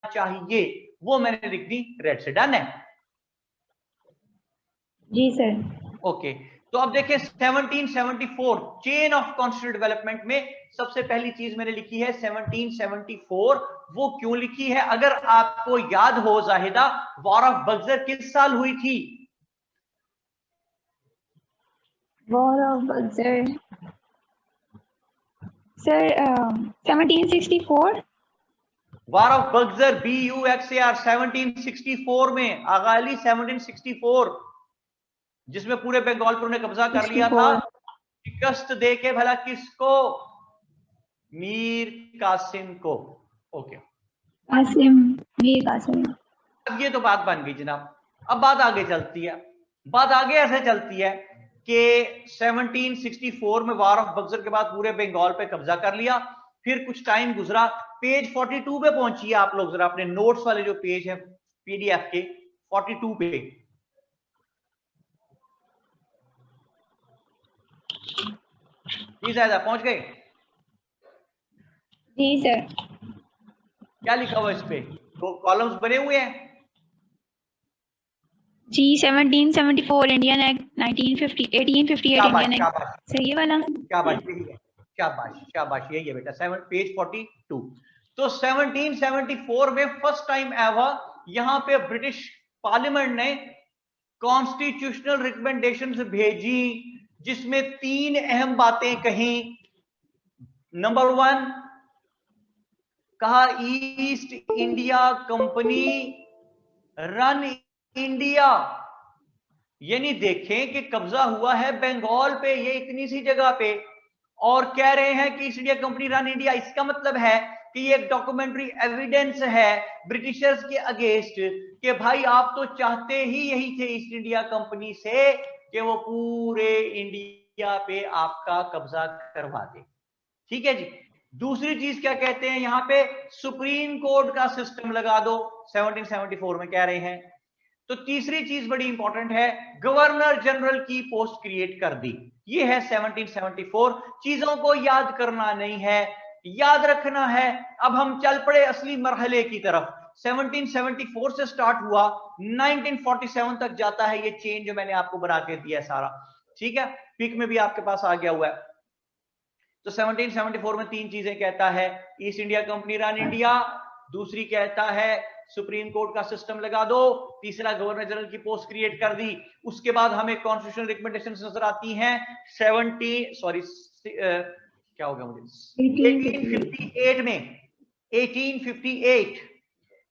चाहिए, वो मैंने लिख दी रेड से। डन है? जी सर। ओके, तो अब देखिए 1774 चेन ऑफ कॉन्स्टिट्यूशनल डेवलपमेंट में सबसे पहली चीज मैंने लिखी है 1774। वो क्यों लिखी है? अगर आपको याद हो जाहिदा, वॉर ऑफ बक्सर किस साल हुई थी? War of Buxar sir 1764। War of Buxar BUXAR 1764 में, आगाली 1764, जिसमें पूरे बंगाल पर उन्हें कब्जा कर लिया था। 64। शिकस्त दे के भला किसको? मीर कासिम को। ओके, कासिम, मीर कासिम। अब ये तो बात बन गई जनाब। अब बात आगे चलती है। बात आगे ऐसे चलती है कि 1764 में वॉर ऑफ बक्सर के बाद पूरे बंगाल पे कब्जा कर लिया। फिर कुछ टाइम गुजरा, पेज 42 पे पहुंचिए आप लोग, जरा अपने नोट्स वाले जो पेज है PDF के 42 पे। जी जायदा पहुंच गए? जी सर। क्या लिखा हुआ इस पे? दो कॉलम्स बने हुए हैं। जी 1774 इंडियन एक्ट 1950 1858 इंडियन एक्ट। शाबाश, सर ये वाला। शाबाश, यही है। शाबाश शाबाश, यही है बेटा, 7 पेज 42। तो 1774 में फर्स्ट टाइम एवर यहां पे ब्रिटिश पार्लियामेंट ने कॉन्स्टिट्यूशनल रिकमेंडेशन भेजी, जिसमें 3 अहम बातें कही। नंबर 1, कहा east India company run India. यानी देखें कि कब्जा हुआ है बंगाल पे, ये इतनी सी जगह पे, और कह रहे हैं कि east India company run India. इसका मतलब है कि ये एक डॉक्यूमेंट्री एविडेंस है ब्रिटिशर्स के अगेंस्ट कि भाई आप तो चाहते ही यही थे ईस्ट इंडिया कंपनी से कि वो पूरे इंडिया पे आपका कब्जा करवा दे। ठीक है जी। दूसरी चीज क्या कहते हैं यहां पे? सुप्रीम कोर्ट का सिस्टम लगा दो, 1774 में कह रहे हैं। तो तीसरी चीज बड़ी इंपॉर्टेंट है, गवर्नर जनरल की पोस्ट क्रिएट कर दी। ये है 1774। चीजों को याद करना नहीं है, याद रखना है। अब हम चल पड़े असली मरहले की तरफ। 1774 से स्टार्ट हुआ, 1947 तक जाता है ये चेन जो मैंने आपको बना के दिया है सारा। ठीक है, पिक में भी आपके पास आ गया हुआ है। तो 1774 में 3 चीजें कहता है, east India company run India, दूसरी कहता है सुप्रीम कोर्ट का सिस्टम लगा दो, तीसरा गवर्नर जनरल की पोस्ट क्रिएट कर दी। उसके बाद हमें कॉन्स्टिट्यूशनल रिकमेंडेशन नजर आती हैं क्या हो गया मुझे 1858 में।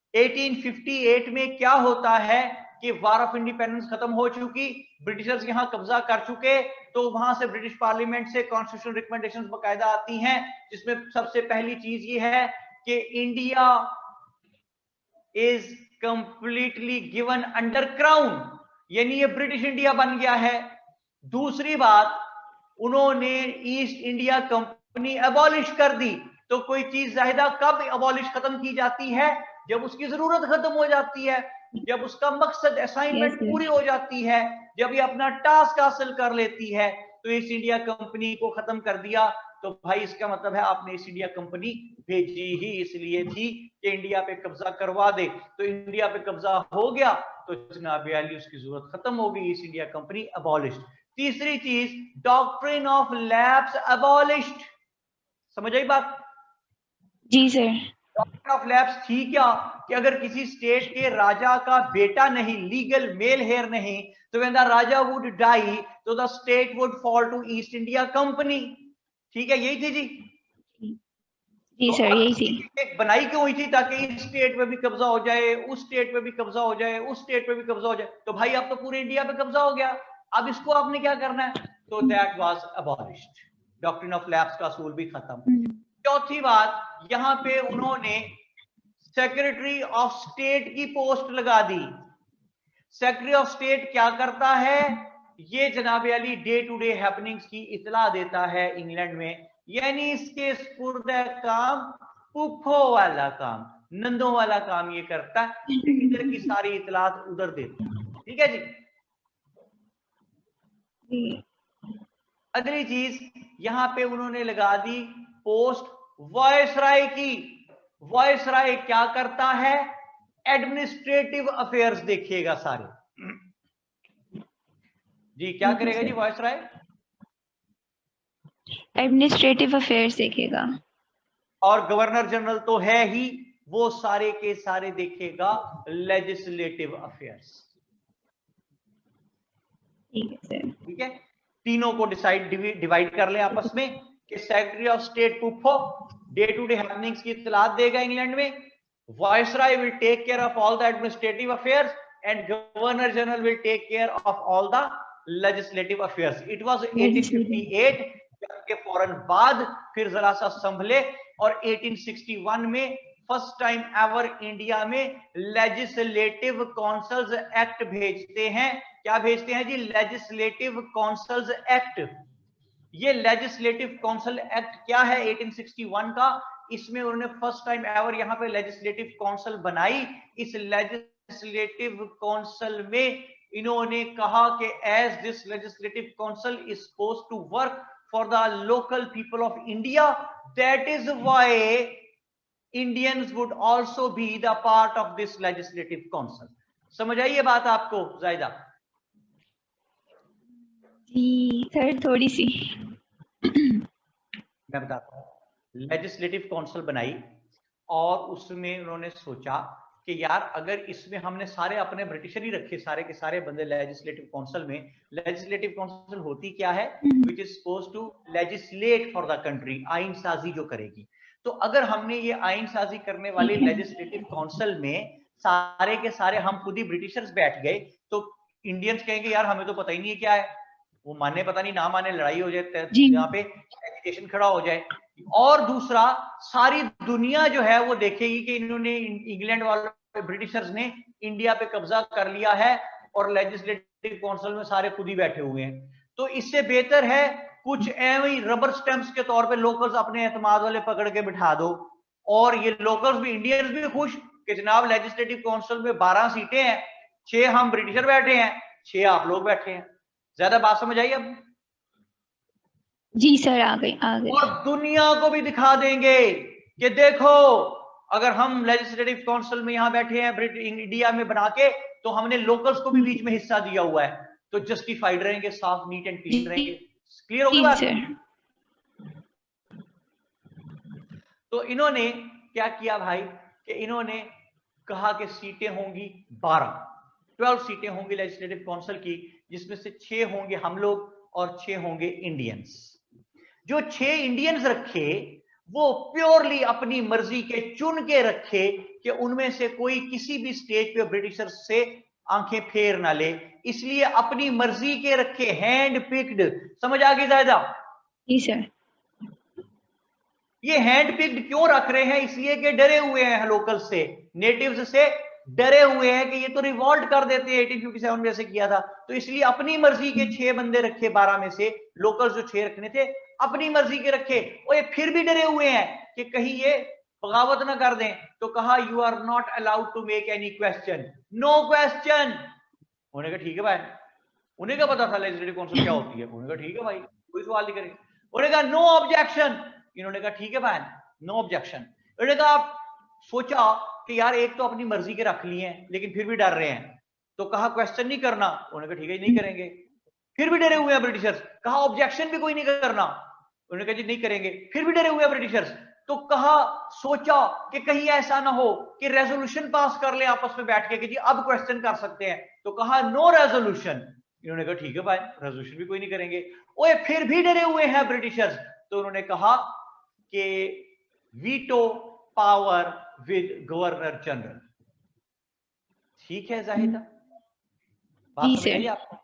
1858 में क्या होता है कि वार ऑफ इंडिपेंडेंस खत्म हो चुकी, ब्रिटिशर्स यहां कब्जा कर चुके, तो वहां से ब्रिटिश पार्लियामेंट से कॉन्स्टिट्यूशनल रिकमेंडेशंस बकायदा आती हैं, जिसमें सबसे पहली चीज ये है कि India is completely given under crown, यानी ये ब्रिटिश इंडिया बन गया है। दूसरी बात, उन्होंने ईस्ट इंडिया कंपनी अबॉलिश कर दी। तो कोई चीज जाहिदा कब अबॉलिश खत्म की जाती है? जब उसकी जरूरत खत्म हो जाती है, जब उसका मकसद असाइनमेंट पूरी हो जाती है, जब ये अपना टास्क हासिल कर लेती है। तो ईस्ट इंडिया कंपनी को खत्म कर दिया। तो भाई इसका मतलब है आपने ईस्ट इंडिया कंपनी भेजी ही इसलिए थी कि इंडिया पे कब्जा करवा दे। तो इंडिया पे कब्जा हो गया तो जनाब अली उसकी जरूरत खत्म हो गई, ईस्ट इंडिया कंपनी अबॉलिश्ड। तीसरी चीज, डॉक्ट्रिन ऑफ लैप्स अबॉलिश्ड। समझ आई बात? जी सर। डॉक्ट्रिन ऑफ लैप्स थी क्या? कि अगर किसी स्टेट के राजा का बेटा नहीं, लीगल मेल हेयर नहीं, तो when the raja would die तो the state would fall to East India Company. ठीक है, यही थी जी। जी तो सर यही थी। एक बनाई क्यों हुई थी? ताकि इस स्टेट पे भी कब्जा हो जाए, उस स्टेट पे भी कब्जा हो जाए, उस स्टेट पे भी कब्जा हो जाए। तो भाई अब तो पूरे इंडिया पे कब्जा हो गया, अब इसको आपने क्या करना है? तो that was abolished, doctrine of lapse का असूल भी खत्म। चौथी बात, यहां पे उन्होंने सेक्रेटरी ऑफ स्टेट की पोस्ट लगा दी। सेक्रेटरी ऑफ स्टेट क्या करता है? ये जनाब Ali day to day happenings की इतला देता है इंग्लैंड में, यानी इसके स्पुर्द काम पुप्पो वाला काम, नंदों वाला काम ये करता है, इधर की सारी इतलात उधर देता है। ठीक है जी। अगली चीज, यहां पे उन्होंने लगा दी पोस्ट वायसराय की। वॉइसराय क्या करता है? एडमिनिस्ट्रेटिव अफेयर्स देखिएगा सारे। जी क्या करेगा जी वॉइसराय? एडमिनिस्ट्रेटिव अफेयर्स देखेगा। और गवर्नर जनरल तो है ही, वो सारे के सारे देखेगा लेजिस्लेटिव अफेयर्स। ठीक है सर। ठीक है, तीनों को डिवाइड कर ले आपस में कि सेक्रेटरी ऑफ स्टेट पुफो डे टू डे हैपनिंग्स की इत्तलात देगा इंग्लैंड में, viceroy will take care of all the administrative affairs and governor general will take care of all the legislative affairs. It was 1858 के फौरन बाद फिर जरा सा संभले और 1861 में फर्स्ट टाइम एवर इंडिया में लेजिस्लेटिव काउंसिल्स एक्ट भेजते हैं। क्या भेजते हैं जी? Legislative councils act. ये लेजिस्लेटिव काउंसिल एक्ट क्या है 1861 का? इसमें उन्होंने फर्स्ट टाइम एवर यहां पे लेजिस्लेटिव काउंसिल बनाई। इस लेजिस्लेटिव काउंसिल में इन्होंने कहा कि as this legislative council is supposed to work for the local people of India, that is why Indians would also be the part of this legislative council. समझ आई ये बात आपको जायदा? जी सर थोड़ी सी। मैं बताता हूं। लेजिस्लेटिव काउंसिल बनाई और उसमें उन्होंने सोचा कि यार अगर इसमें हमने सारे अपने ब्रिटिशर ही रखे, सारे के सारे बंदे लेजिस्लेटिव काउंसिल में। लेजिस्लेटिव काउंसिल होती क्या है? Which is supposed to legislate for the country, आइन साजी जो करेगी। तो अगर हमने ये आइन साजी करने वाले लेजिस्लेटिव काउंसिल में सारे के सारे हम खुद ही ब्रिटिशर्स बैठ गए तो इंडियंस कहेंगे यार हमें तो पता ही नहीं है क्या है, वो माने पता नहीं ना माने, लड़ाई हो जाए यहाँ पे, एजिटेशन खड़ा हो जाए। और दूसरा, सारी दुनिया जो है वो देखेगी कि इन्होंने इंग्लैंड वाले ब्रिटिशर्स ने इंडिया पे कब्जा कर लिया है और लेजिस्लेटिव काउंसिल में सारे खुद ही बैठे हुए हैं। तो इससे बेहतर है कुछ एवं रबर स्टैंप्स के तौर पे लोकल्स अपने एतमाद वाले पकड़ के बिठा दो, और ये लोकल्स भी, इंडियंस भी खुश कि जनाब लेजिस्लेटिव काउंसिल में 12 सीटें हैं, 6 हम ब्रिटिशर बैठे हैं, 6 आप लोग बैठे हैं। ज्यादा बात समझ आई अब? जी सर आ गई। और दुनिया को भी दिखा देंगे कि देखो अगर हम लेजिस्लेटिव काउंसिल में यहां बैठे हैं इंडिया में बना के, तो हमने लोकल्स को भी बीच में हिस्सा दिया हुआ है, तो जस्टिफाइड रहेंगे, साफ नीट एंड क्लीन रहेंगे। क्लियर होगी बात? तो इन्होंने क्या किया भाई कि इन्होंने कहा कि सीटें होंगी 12 सीटें होंगी लेजिस्लेटिव काउंसिल की, जिसमें से 6 होंगे हम लोग और 6 होंगे इंडियंस। जो 6 इंडियंस रखे वो प्योरली अपनी मर्जी के चुन के रखे कि उनमें से कोई किसी भी स्टेज पे ब्रिटिशर्स से आंखें फेर ना ले, इसलिए अपनी मर्जी के रखे, हैंड पिक्ड। समझ आ गई जायदा? जी सर। ये हैंड पिक्ड क्यों रख रहे हैं? इसलिए कि डरे हुए हैं लोकल से, नेटिव्स से डरे हुए हैं कि ये तो रिवॉल्ट कर देते हैं 1857 में जैसे किया था, तो इसलिए अपनी मर्जी के 6 बंदे रखे 12 में से, लोकल जो 6 रखने थे अपनी मर्जी के रखे। और ये फिर भी डरे हुए हैं कि कहीं ये बगावत ना कर दें, तो कहा you are not allowed to make any question, no question. उन्होंने कहा ठीक है भाई, उन्हें क्या पता था लेजिस्लेटिव काउंसिल क्या होती है, उन्होंने कहा ठीक है भाई कोई सवाल नहीं करेंगे। उन्होंने कहा नो ऑब्जेक्शन, इन्होंने कहा ठीक है भाई नो ऑब्जेक्शन। उन्होंने कहा आप सोचा कि यार एक तो अपनी मर्जी के रख लिए हैं लेकिन फिर भी डर रहे हैं, तो कहा क्वेश्चन नहीं करना, उन्होंने कहा ठीक है नहीं करेंगे। फिर भी डरे हुए हैं ब्रिटिशर्स, कहा ऑब्जेक्शन भी कोई नहीं करना, उन्होंने कहा जी नहीं करेंगे। फिर भी डरे हुए हैं ब्रिटिशर्स, तो कहा सोचा कि कहीं ऐसा ना हो कि रेजोल्यूशन पास कर ले आपस में बैठ के कि जी अब क्वेश्चन कर सकते हैं, तो कहा नो रेजोल्यूशन। इन्होंने कहा ठीक है भाई रेजोल्यूशन भी कोई नहीं करेंगे। ओए फिर भी डरे हुए हैं ब्रिटिशर्स, तो उन्होंने कहा कि veto power with governor general. ठीक है जाहिदा, बात समझ आई आपको?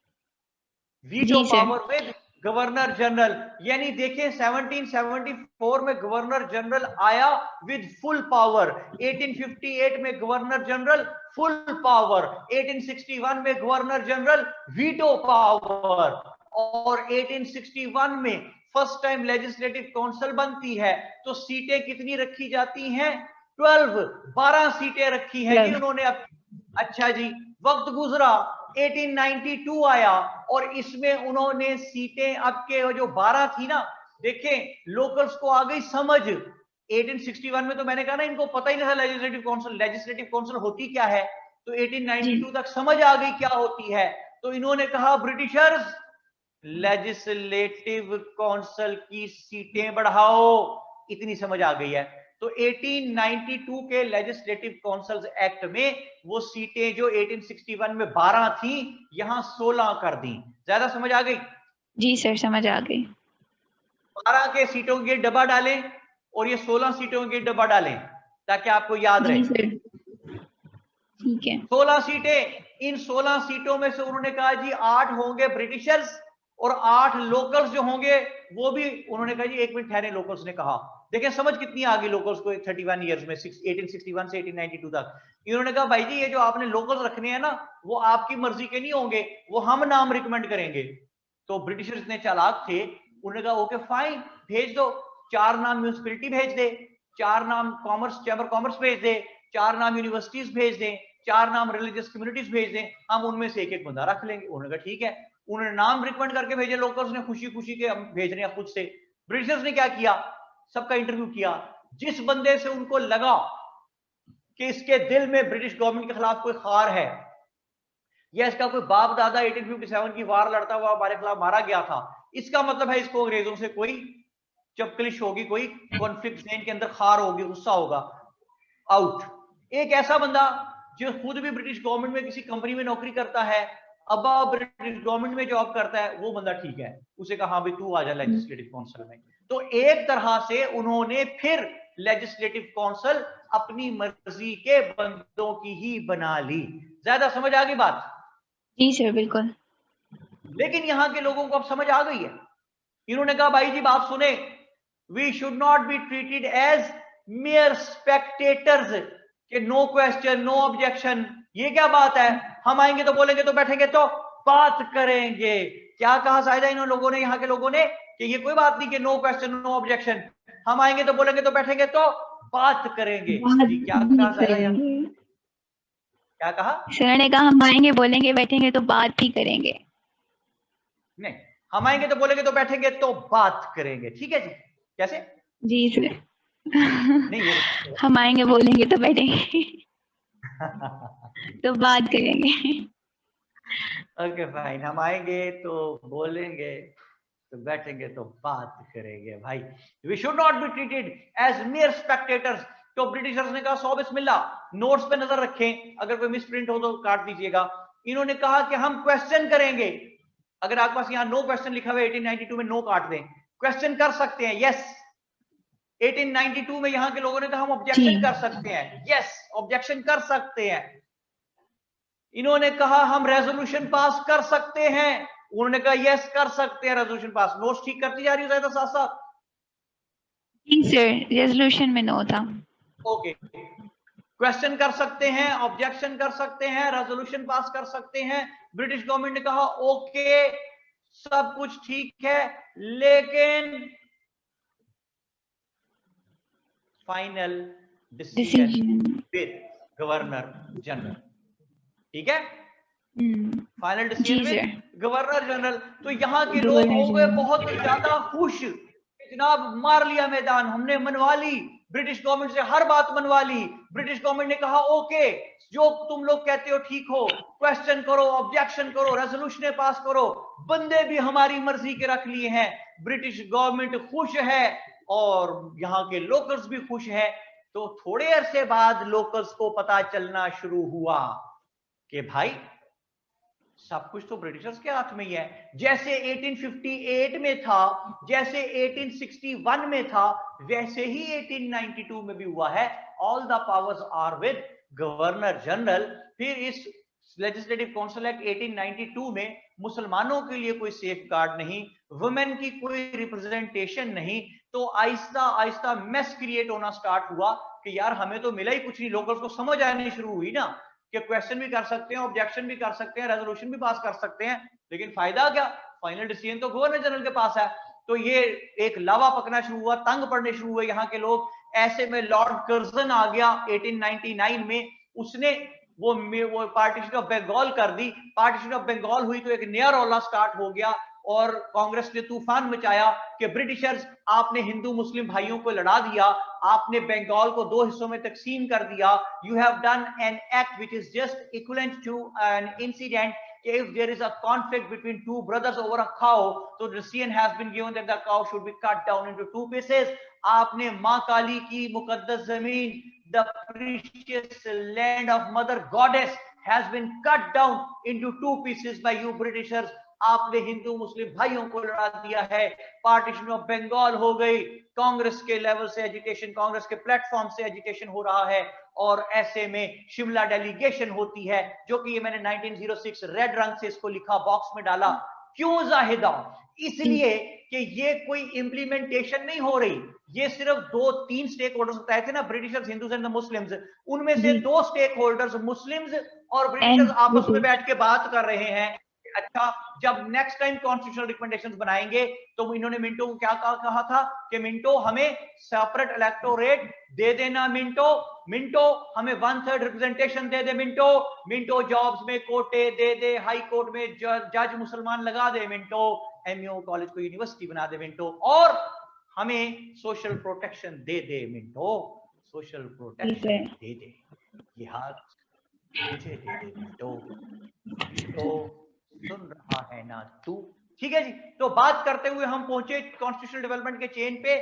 Veto power with governor general, यानी देखिए 1774 में गवर्नर जनरल आया विद फुल पावर, 1858 में गवर्नर जनरल फुल पावर, 1861 में गवर्नर जनरल वीटो पावर, और 1861 में फर्स्ट टाइम लेजिस्लेटिव काउंसिल बनती है। तो सीटें कितनी रखी जाती हैं? 12 सीटें रखी हैं जी उन्होंने। अच्छा जी, वक्त गुजरा, 1892 आया और इसमें उन्होंने सीटें अब के जो 12 थी ना, देखें लोकल्स को आ गई समझ, 1861 में तो मैंने कहा ना इनको पता ही नहीं था लेजिस्लेटिव काउंसिल होती क्या है, तो 1892 तक समझ आ गई क्या होती है। तो इन्होंने कहा ब्रिटिशर्स लेजिस्लेटिव काउंसिल की सीटें बढ़ाओ, इतनी समझ आ गई है। तो 1892 के लेजिस्लेटिव काउंसिल्स एक्ट में वो सीटें जो 1861 में 12 थी, यहां 16 कर दी। ज्यादा समझ आ गई? जी सर समझ आ गई। 12 के सीटों के डब्बा डालें और ये 16 सीटों के डब्बा डालें ताकि आपको याद रहे। जी सर ठीक है। 16 सीटें, इन 16 सीटों में से उन्होंने कहा जी 8 होंगे ब्रिटिशर्स और 8 लोकल्स जो होंगे वो भी, उन्होंने कहा जी एक मिनट ठहरे, लोकल्स ने कहा, देखें समझ कितनी आ गई लोकल्स को 31 ईयर्स में, 1861 से 1892 तक। इन्होंने कहा भाई जी ये जो आपने लोकल्स रखने हैं ना वो आपकी मर्जी के नहीं होंगे, वो हम नाम रिकमेंड करेंगे। तो ब्रिटिशर्स इतने चालाक थे, उन्होंने कहा ओके फाइन भेज दो, 4 नाम म्यूनिसिपैलिटी भेज दे, 4 नाम कॉमर्स चैम्बर कॉमर्स भेज दे, 4 नाम यूनिवर्सिटीज भेज दें, 4 नाम रिलीजियस कम्युनिटीज भेज दें, हम उनमें से एक एक बंदा रख लेंगे। उन्होंने कहा ठीक है। उन्होंने नाम रिकमेंड करके भेजे, लोकल्स ने खुशी खुशी के हम भेज रहे हैं खुद से। ब्रिटिशर्स ने क्या किया, सबका इंटरव्यू किया, जिस बंदे से उनको लगा कि इसके दिल में ब्रिटिश गवर्नमेंट के खिलाफ कोई खार है या इसका कोई बाप दादा 1857 की वार लड़ता हुआ हमारे खिलाफ मारा गया था, इसका मतलब है इसको अंग्रेजों से कोई चपकलिश होगी, कोई कॉन्फ्लिक्ट के अंदर खार होगी, गुस्सा होगा, आउट। एक ऐसा बंदा जो खुद भी ब्रिटिश गवर्नमेंट में किसी कंपनी में नौकरी करता है, अब ब्रिटिश गवर्नमेंट में जॉब करता है, वो बंदा ठीक है, उसे कहा भाई तू आ जा लेजिस्लेटिव काउंसिल में। तो एक तरह से उन्होंने फिर लेजिस्लेटिव काउंसिल अपनी मर्जी के बंदों की ही बना ली। ज्यादा समझ आ गई बात? जी सर बिल्कुल। लेकिन यहां के लोगों को अब समझ आ गई है। इन्होंने कहा भाई जी बात सुने, we should not be treated as mere spectators, कि नो क्वेश्चन नो ऑब्जेक्शन, ये क्या बात है, हम आएंगे तो बोलेंगे तो बैठेंगे तो बात करेंगे। क्या कहा शायद इन लोगों ने, यहाँ के लोगों ने, कि ये कोई बात नहीं कि नो क्वेश्चन नो ऑब्जेक्शन, हम आएंगे तो बोलेंगे तो बैठेंगे तो बात करेंगे। जी क्या कहा शायद, क्या कहा सर ने? कहा हम आएंगे बोलेंगे बैठेंगे तो बात भी करेंगे। नहीं, हम आएंगे तो बोलेंगे तो बैठेंगे तो बात करेंगे, ठीक है जी। कैसे? जी सर नहीं ये हम आएंगे बोलेंगे तो बैठेंगे तो बात करेंगे। ओके फाइन, हम आएंगे तो बोलेंगे तो बैठेंगे तो बात करेंगे। भाई we should not be treated as mere spectators. तो ब्रिटिशर्स ने कहा 100 बिस्मिल्लाह, नोट्स पे नजर रखें, अगर कोई मिसप्रिंट हो तो काट दीजिएगा। इन्होंने कहा कि हम क्वेश्चन करेंगे, अगर आपके पास यहाँ नो क्वेश्चन लिखा हुआ है 1892 में, नो काट दें, क्वेश्चन कर सकते हैं, यस। 1892 में यहां के लोगों ने कहा हम ऑब्जेक्शन कर सकते हैं, यस ऑब्जेक्शन कर सकते हैं। इन्होंने कहा हम रेजोल्यूशन पास कर सकते हैं, उन्होंने कहा यस कर सकते हैं रेजोल्यूशन पास। नोट्स ठीक करती जा रही हो साथ साथ? सर रेजोल्यूशन में नो था। ओके, क्वेश्चन कर सकते हैं, ऑब्जेक्शन कर सकते हैं, रेजोल्यूशन पास कर सकते हैं। ब्रिटिश गवर्नमेंट ने कहा ओके सब कुछ ठीक है, लेकिन final decision with governor general, ठीक है, final decision with governor general. तो यहां के लोग हो गए बहुत ज्यादा खुश, जनाब मार लिया मैदान, हमने मनवा ली, ब्रिटिश गवर्नमेंट से हर बात मनवा ली। ब्रिटिश गवर्नमेंट ने कहा ओके जो तुम लोग कहते हो ठीक हो, क्वेश्चन करो, ऑब्जेक्शन करो, रेजोल्यूशन पास करो, बंदे भी हमारी मर्जी के रख लिए हैं। ब्रिटिश गवर्नमेंट खुश है और यहां के लोकल्स भी खुश है। तो थोड़े अरसे बाद लोकल्स को पता चलना शुरू हुआ कि भाई सब कुछ तो ब्रिटिशर्स के हाथ में ही है। जैसे 1858 में था, जैसे 1861 में था, वैसे ही 1892 में भी हुआ है। All the powers are with governor general. फिर इस लेजिस्लेटिव काउंसिल एक्ट 1892 में मुसलमानों के लिए कोई सेफ गार्ड नहीं, वुमेन की कोई रिप्रेजेंटेशन नहीं। तो आहिस्ता आहिस्ता मेस क्रिएट होना स्टार्ट हुआ कि यार हमें तो मिला ही कुछ नहीं। लोकल्स को समझ आनी शुरू हुई ना कि क्वेश्चन भी कर सकते हैं, ऑब्जेक्शन भी कर सकते हैं, रेजोल्यूशन भी पास कर सकते हैं, लेकिन फायदा क्या, फाइनल डिसीजन तो गवर्नर जनरल के पास है। तो ये एक लावा पकना शुरू हुआ, तंग पड़ने शुरू हुए यहाँ के लोग। ऐसे में लॉर्ड कर्जन आ गया 1899 में, उसने वो पार्टीशन ऑफ बंगाल कर दी। पार्टीशन ऑफ बंगाल हुई तो एक नया रौला स्टार्ट हो गया और कांग्रेस ने तूफान मचाया कि ब्रिटिशर्स आपने हिंदू मुस्लिम भाइयों को लड़ा दिया, आपने बंगाल को 2 हिस्सों में तकसीम कर दिया. You have done an act which is just equivalent to an incident. If there is a conflict between two brothers over a cow, so the decision has been given that the cow should be cut down into 2 pieces. आपने मां काली की मुकद्दस जमीन, the precious land of mother goddess has been cut down into 2 pieces by you Britishers. आपने हिंदू मुस्लिम भाइयों को लड़ा दिया है. पार्टीशन ऑफ बंगाल हो गई. कांग्रेस के लेवल से एजुकेशन, कांग्रेस के प्लेटफॉर्म से एजुकेशन हो रहा है, और ऐसे में शिमला डेलीगेशन होती है, जो कि ये मैंने 1906 रेड रंग से इसको लिखा, बॉक्स में डाला. क्यों जाहिदा? इसलिए कि ये कोई इंप्लीमेंटेशन नहीं हो रही. ये सिर्फ 2-3 स्टेक होल्डर्स बताए थे ना, Britishers, Hindus and the Muslims. उनमें से 2 स्टेक होल्डर्स मुस्लिम्स और ब्रिटिशर्स आपस में बैठ के बात कर रहे हैं. अच्छा, जब नेक्स्ट टाइम कॉन्स्टिट्यूशनल रिकमेंडेशंस बनाएंगे तो इन्होंने मिंटो को क्या कहा था कि मिंटो हमें सेपरेट इलेक्टोरेट दे देना. मिंटो हमें 1/3 रिप्रेजेंटेशन दे दे. मिंटो जॉब्स में कोटे दे दे. हाई कोर्ट में जज मुसलमान लगा दे. मिंटो एमयू कॉलेज को यूनिवर्सिटी बना दे. मिंटो और हमें सोशल प्रोटेक्शन दे दे. मिंटो सोशल प्रोटेक्शन दे दे. ये हाथ मुझे दे दे. मिंटो सुन रहा है ना तू? ठीक है जी. तो बात करते हुए हम पहुंचे कॉन्स्टिट्यूशनल डेवलपमेंट के चेन पे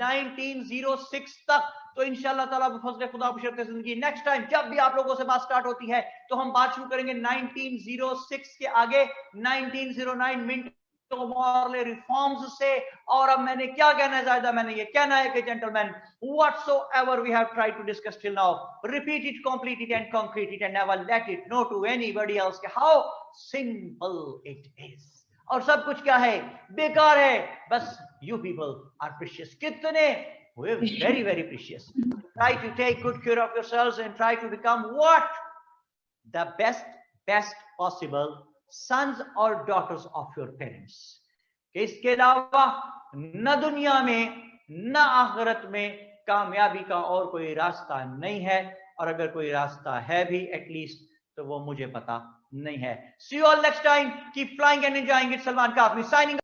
1906 तक. तो इंशाल्लाह ताला फजल खुदा बशरत जिंदगी नेक्स्ट टाइम जब भी आप लोगों से बात स्टार्ट होती है तो हम बात शुरू करेंगे 1906 के आगे 1909 मिंटो मॉर्ले रिफॉर्म्स से. और अब मैंने क्या कहना है जायदा? मैंने ये कहना है कि gentleman, whatsoever we have tried to discuss till now, repeat it, complete it and concrete it and never let it know to anybody else how simple it is. और सब कुछ क्या है? बेकार है. बस you people are precious. कितने? We're very very precious. Try to take good care of yourselves and try to become what? The best possible sons or daughters of your parents. इसके अलावा न दुनिया में न आखिरत में कामयाबी का और कोई रास्ता नहीं है. और अगर कोई रास्ता है भी एटलीस्ट तो वो मुझे पता नहीं है. See you all next time. Keep flying and enjoying it. Salman Kafmi signing.